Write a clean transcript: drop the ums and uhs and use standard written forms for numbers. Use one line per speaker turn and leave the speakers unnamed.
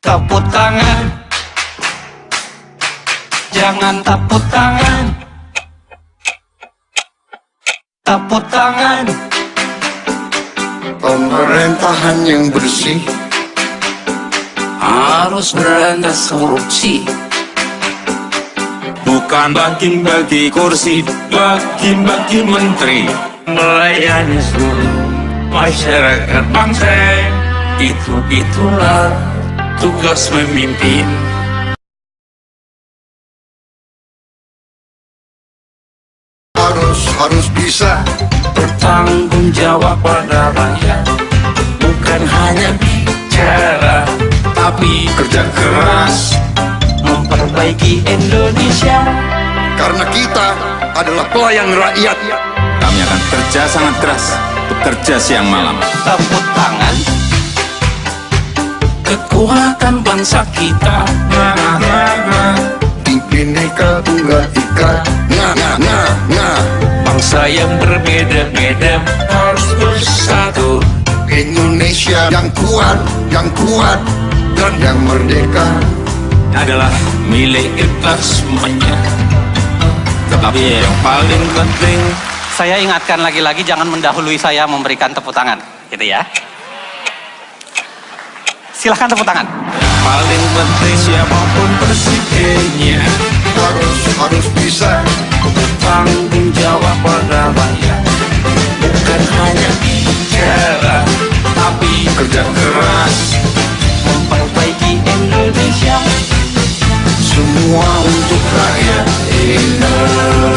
Tepuk tangan, jangan tepuk tangan. Tepuk tangan.
Pemerintahan yang bersih
Harus berantas korupsi.
Bukan bagi-bagi kursi, bagi-bagi menteri.
Melayani seluruh masyarakat bangsa. Itulah tugas memimpin.
harus bisa
Bertanggung jawab pada rakyat. Bukan hanya bicara, tapi
kerja keras,
memperbaiki Indonesia.
karena kita adalah pelayan rakyat.
Kami akan kerja sangat keras, bekerja siang malam.
Tepuk tangan, kekuatan bangsa kita.
Bhinneka Tunggal Ika.
Bangsa yang berbeda-beda harus bersatu.
Indonesia yang kuat dan yang merdeka
Adalah milik kita semuanya. Tetapi yang paling penting,
Saya ingatkan lagi-lagi jangan mendahului saya memberikan tepuk tangan, gitu ya. Silahkan tepuk tangan.
paling penting siapapun presidennya.
harus bisa
Tanggung jawab pada rakyat. Bukan hanya bicara, tapi
Kerja keras,
memperbaiki Indonesia.
semua untuk rakyat Indonesia.